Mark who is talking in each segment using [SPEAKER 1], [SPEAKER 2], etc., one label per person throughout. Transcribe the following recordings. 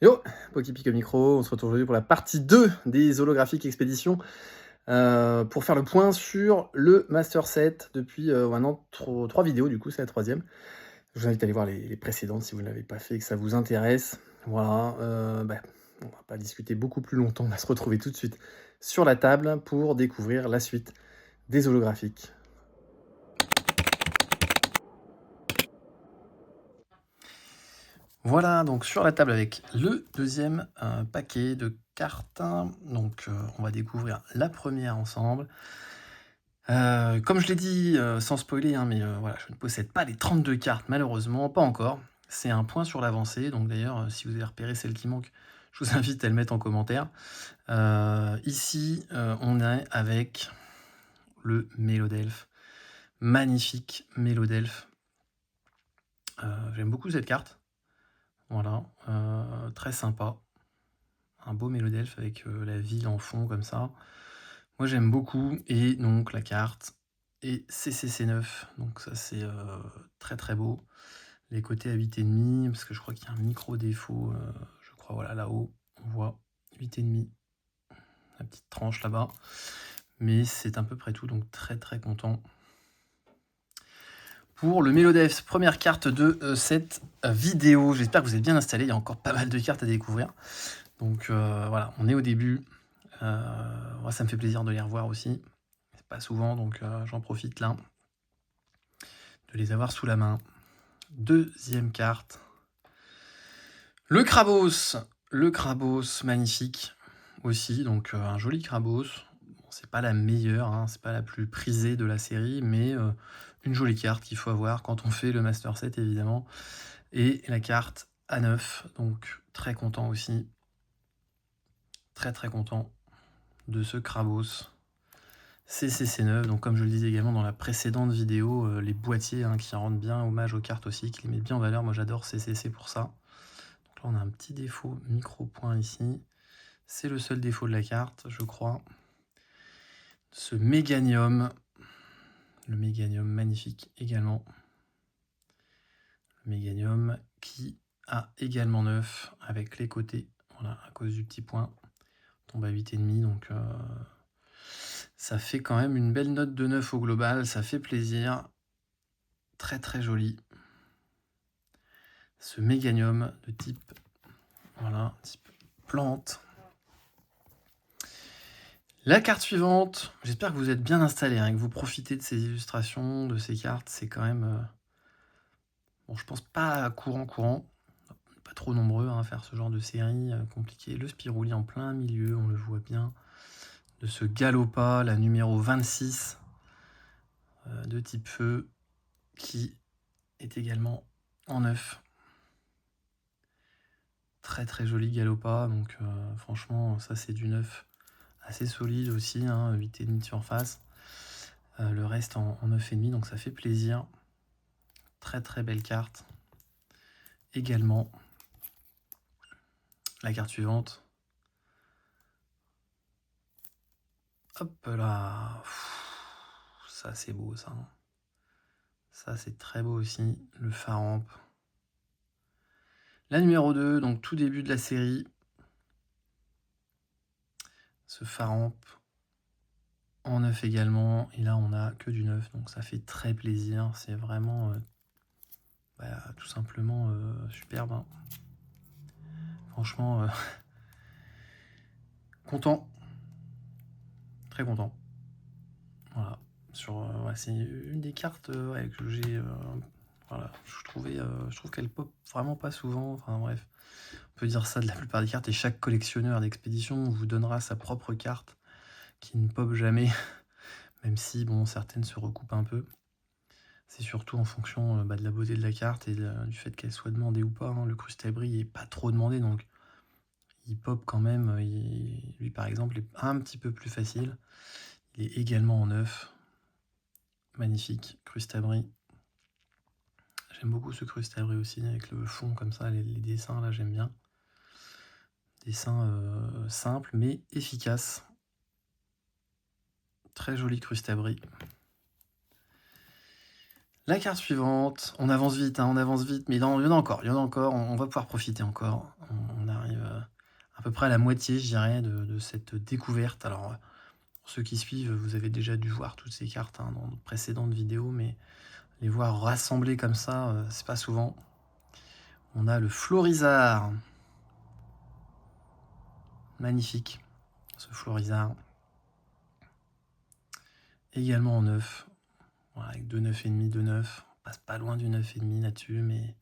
[SPEAKER 1] Yo, Pokipic au micro, on se retrouve aujourd'hui pour la partie 2 des holographiques expéditions, pour faire le point sur le Master Set depuis, maintenant 3 vidéos du coup, c'est la troisième. Je vous invite à aller voir les précédentes si vous ne l'avez pas fait et que ça vous intéresse. Voilà, on va pas discuter beaucoup plus longtemps, on va se retrouver tout de suite sur la table pour découvrir la suite des holographiques. Voilà, donc sur la table avec le deuxième paquet de cartes. Donc on va découvrir la première ensemble. Comme je l'ai dit, sans spoiler, hein, mais voilà, je ne possède pas les 32 cartes malheureusement, pas encore. C'est un point sur l'avancée, donc d'ailleurs, si vous avez repéré celle qui manque, je vous invite à le mettre en commentaire. Ici, on est avec le Mélodelphe. Magnifique Mélodelphe. J'aime beaucoup cette carte. Voilà, très sympa. Un beau Mélodelphe avec la ville en fond comme ça. Moi j'aime beaucoup, et donc la carte est CCC9, donc ça c'est très très beau. Les côtés à 8,5, parce que je crois qu'il y a un micro défaut, je crois, voilà, là-haut, on voit 8,5, la petite tranche là-bas. Mais c'est à peu près tout, donc très très content. Pour le Mélodelphe, première carte de cette vidéo. J'espère que vous êtes bien installés, il y a encore pas mal de cartes à découvrir. Donc voilà, on est au début. Moi, ça me fait plaisir de les revoir aussi. C'est pas souvent, donc j'en profite là de les avoir sous la main. Deuxième carte. Le Krabos. Le Krabos, magnifique aussi. Donc un joli Krabos. Bon, c'est pas la meilleure, hein, c'est pas la plus prisée de la série, mais une jolie carte qu'il faut avoir quand on fait le Master Set, évidemment. Et la carte A9, donc très content aussi. Très très content de ce Krabos. CCC9, donc comme je le disais également dans la précédente vidéo, les boîtiers qui rendent bien hommage aux cartes aussi, qui les mettent bien en valeur. Moi j'adore CCC pour ça. Donc là on a un petit défaut micro-point ici. C'est le seul défaut de la carte, je crois. Ce Méganium. Le Méganium magnifique également. Le Méganium qui a également 9 avec les côtés. Voilà, à cause du petit point. Tombe à 8,5, donc ça fait quand même une belle note de 9 au global, ça fait plaisir. Très très joli. Ce Méganium de type, voilà, type plante. La carte suivante, j'espère que vous êtes bien installés, que vous profitez de ces illustrations, de ces cartes. C'est quand même, bon, je pense pas courant, pas trop nombreux à faire ce genre de série compliquée. Le Spirouli en plein milieu, on le voit bien. De ce Galopa, la numéro 26 de type feu, qui est également en 9. Très très joli Galopa, donc franchement ça c'est du 9 assez solide aussi, 8,5 de surface. Le reste en 9,5, donc ça fait plaisir. Très très belle carte. Également, la carte suivante. Hop là. Ça c'est beau ça. Ça c'est très beau aussi, le Faramp. La numéro 2, donc tout début de la série. Ce Faramp en 9 également, et là on a que du 9, donc ça fait très plaisir. C'est vraiment tout simplement superbe. Franchement, content. Très content. Voilà. C'est une des cartes que j'ai. Voilà. Je trouve qu'elle pop vraiment pas souvent. Enfin bref. On peut dire ça de la plupart des cartes, et chaque collectionneur d'expédition vous donnera sa propre carte qui ne pop jamais. Même si bon, certaines se recoupent un peu. C'est surtout en fonction de la beauté de la carte et du fait qu'elle soit demandée ou pas. Le Crustabri n'est pas trop demandé, donc il pop quand même. Lui par exemple est un petit peu plus facile. Il est également en 9. Magnifique, Crustabri. J'aime beaucoup ce Crustabri aussi, avec le fond comme ça, les dessins là, j'aime bien. Dessin simple mais efficace. Très joli Crustabri. La carte suivante, on avance vite, mais il y en a encore, on va pouvoir profiter encore. On arrive à peu près à la moitié, je dirais, de cette découverte. Alors, pour ceux qui suivent, vous avez déjà dû voir toutes ces cartes hein, dans de précédentes vidéos, mais les voir rassemblées comme ça, c'est pas souvent. On a le Florizard. Magnifique, ce Florizard. Également en 9. Voilà, avec 2 9,5, 2 9. On passe pas loin du 9,5 là-dessus, mais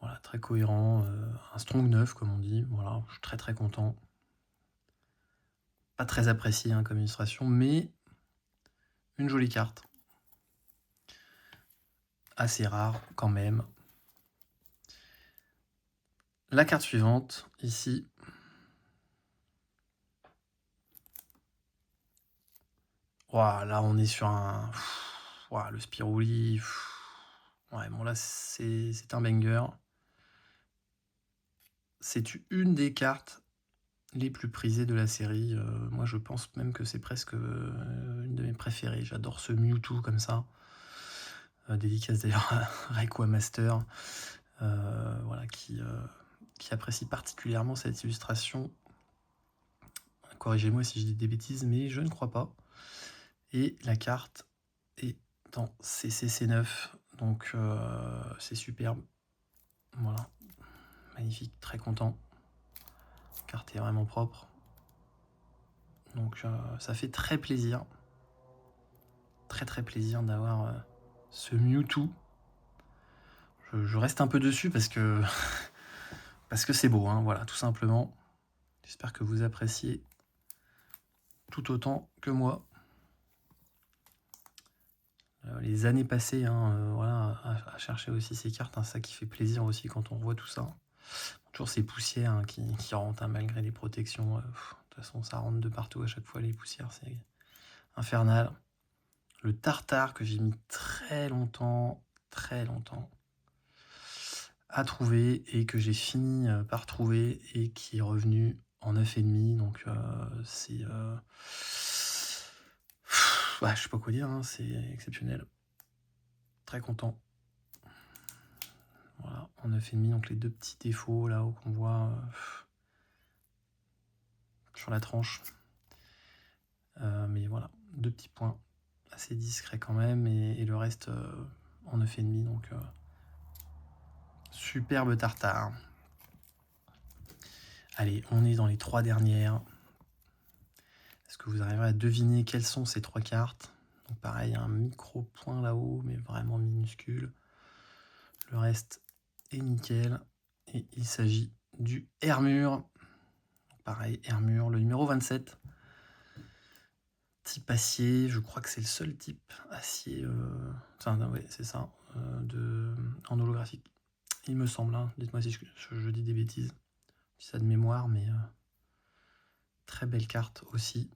[SPEAKER 1] voilà, très cohérent. Un strong 9, comme on dit. Voilà, je suis très très content. Pas très apprécié hein, comme illustration, mais une jolie carte. Assez rare quand même. La carte suivante, ici. Wow, là, on est sur un... Wow, le Spiruli. Ouais, bon là, c'est un banger. C'est une des cartes les plus prisées de la série. Moi, je pense même que c'est presque une de mes préférées. J'adore ce Mewtwo comme ça. Dédicace d'ailleurs à Rayquaza Master. Voilà, qui apprécie particulièrement cette illustration. Corrigez-moi si je dis des bêtises, mais je ne crois pas. Et la carte est en CCC9, donc c'est superbe. Voilà, magnifique, très content. La carte est vraiment propre. Donc ça fait très plaisir. Très très plaisir d'avoir ce Mewtwo. Je reste un peu dessus parce que parce que c'est beau, hein, voilà, tout simplement. J'espère que vous appréciez tout autant que moi. Les années passées, hein, voilà, à chercher aussi ces cartes, hein, ça qui fait plaisir aussi quand on voit tout ça. Toujours ces poussières hein, qui rentrent hein, malgré les protections. De toute façon, ça rentre de partout à chaque fois, les poussières, c'est infernal. Le tartare que j'ai mis très longtemps à trouver et que j'ai fini par trouver et qui est revenu en 9,5. Donc c'est... ouais, je sais pas quoi dire, hein, c'est exceptionnel. Très content. Voilà, en 9,5, donc les deux petits défauts là-haut qu'on voit sur la tranche. Mais voilà, deux petits points assez discrets quand même, et le reste en 9,5, donc superbe tartare. Allez, on est dans les 3 dernières. Est-ce que vous arriverez à deviner quelles sont ces 3 cartes? Donc pareil, un micro point là-haut, mais vraiment minuscule. Le reste est nickel. Et il s'agit du Hermure. Pareil, Hermure, le numéro 27. Type acier, je crois que c'est le seul type acier, enfin ouais, c'est ça, en holographique. Il me semble, hein. Dites-moi si je dis des bêtises. Je dis ça de mémoire, mais très belle carte aussi,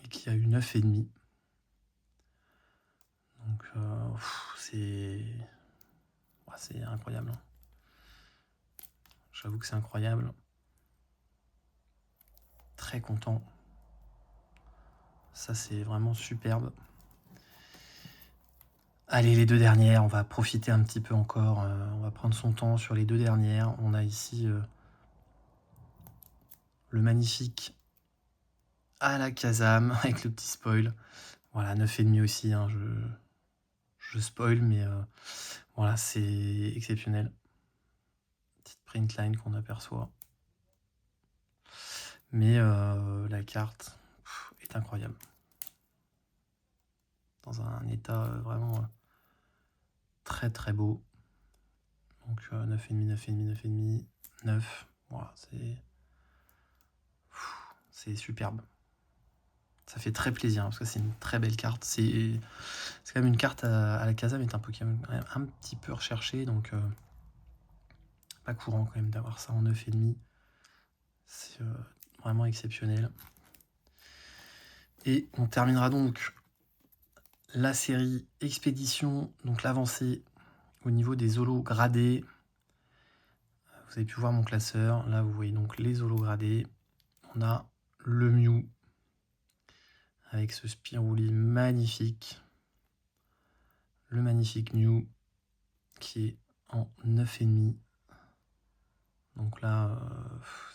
[SPEAKER 1] et qui a eu 9,5. Donc c'est incroyable. Hein. J'avoue que c'est incroyable. Très content. Ça, c'est vraiment superbe. Allez, les 2 dernières, on va profiter un petit peu encore. On va prendre son temps sur les 2 dernières. On a ici le magnifique Alakazam avec le petit spoil. Voilà, 9,5 aussi. Hein, je spoil, mais voilà, c'est exceptionnel. Petite print line qu'on aperçoit. Mais la carte est incroyable. Dans un état vraiment très très beau. Donc 9,5, 9,5, 9,5, 9. Voilà, c'est superbe. Ça fait très plaisir parce que c'est une très belle carte. C'est quand même une carte à la Casa, mais est un Pokémon quand même un petit peu recherché, donc pas courant quand même d'avoir ça en 9,5. C'est vraiment exceptionnel. Et on terminera donc la série Expédition, donc l'avancée au niveau des holos gradés. Vous avez pu voir mon classeur. Là, vous voyez donc les holos gradés. On a le Mew avec ce Spiruli magnifique. Le magnifique Mew qui est en 9,5. Donc là,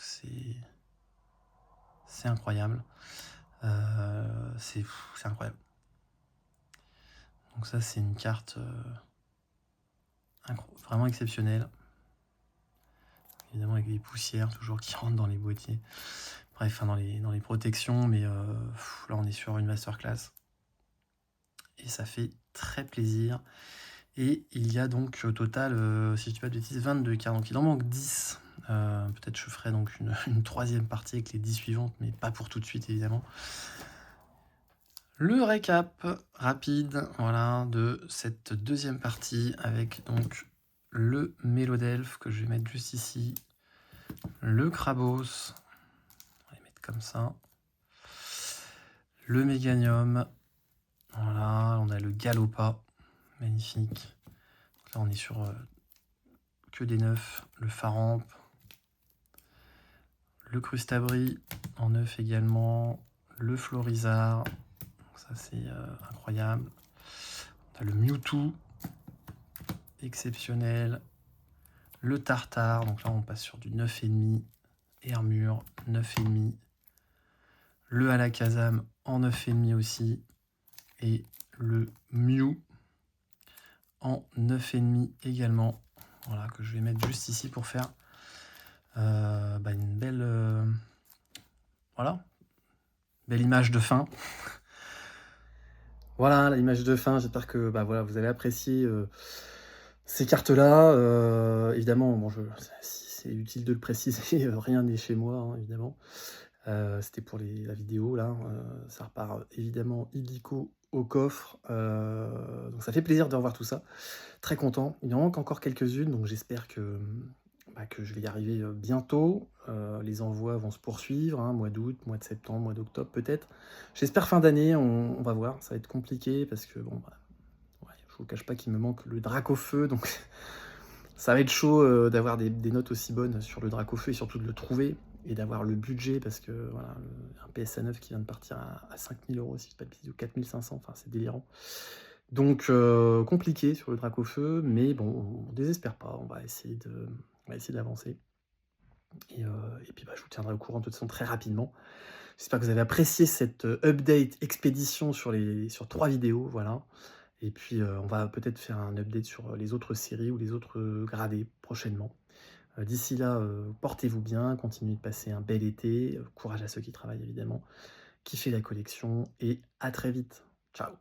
[SPEAKER 1] c'est incroyable. C'est incroyable. Donc ça, c'est une carte vraiment exceptionnelle. Évidemment avec des poussières toujours qui rentrent dans les boîtiers. Bref, enfin, dans les protections, mais là on est sur une masterclass. Et ça fait très plaisir. Et il y a donc au total, si je dis pas de bêtises, 22 cartes. Donc il en manque 10. Peut-être je ferai donc une troisième partie avec les 10 suivantes, mais pas pour tout de suite évidemment. Le récap rapide, voilà, de cette deuxième partie avec donc le Mélodelphe que je vais mettre juste ici, le Krabos, on va les mettre comme ça, le Méganium, voilà, on a le Galopa, magnifique. Là on est sur que des neufs, le Faramp, le Crustabri en neuf également, le Florizard, ça c'est incroyable. On a le Mewtwo, exceptionnel. Le Tartare, donc là on passe sur du 9,5. Armure, 9,5. Le Alakazam en 9,5 aussi. Et le Mew en 9,5 également. Voilà, que je vais mettre juste ici pour faire une belle... voilà, belle image de fin. Voilà l'image de fin, j'espère que voilà, vous allez apprécier ces cartes-là. Évidemment, bon, c'est utile de le préciser, rien n'est chez moi, hein, évidemment. C'était pour la vidéo, là. Ça repart évidemment illico au coffre. Donc ça fait plaisir de revoir tout ça. Très content. Il en manque encore quelques-unes, donc j'espère que je vais y arriver bientôt. Les envois vont se poursuivre, hein, mois d'août, mois de septembre, mois d'octobre peut-être. J'espère fin d'année, on va voir. Ça va être compliqué parce que, bon, ouais, je vous cache pas qu'il me manque le Dracofeu, donc ça va être chaud d'avoir des notes aussi bonnes sur le Dracofeu et surtout de le trouver et d'avoir le budget parce que, voilà, un PSA 9 qui vient de partir à 5000 €, si je dis pas de bêtises, ou 4500, enfin c'est délirant. Donc compliqué sur le Dracofeu, mais bon, on désespère pas, on va essayer d'avancer. Et puis je vous tiendrai au courant de toute façon très rapidement. J'espère que vous avez apprécié cette update expédition sur 3 vidéos, voilà. Et puis on va peut-être faire un update sur les autres séries ou les autres gradés prochainement. D'ici là, portez-vous bien, continuez de passer un bel été, courage à ceux qui travaillent évidemment, kiffez la collection et à très vite. Ciao.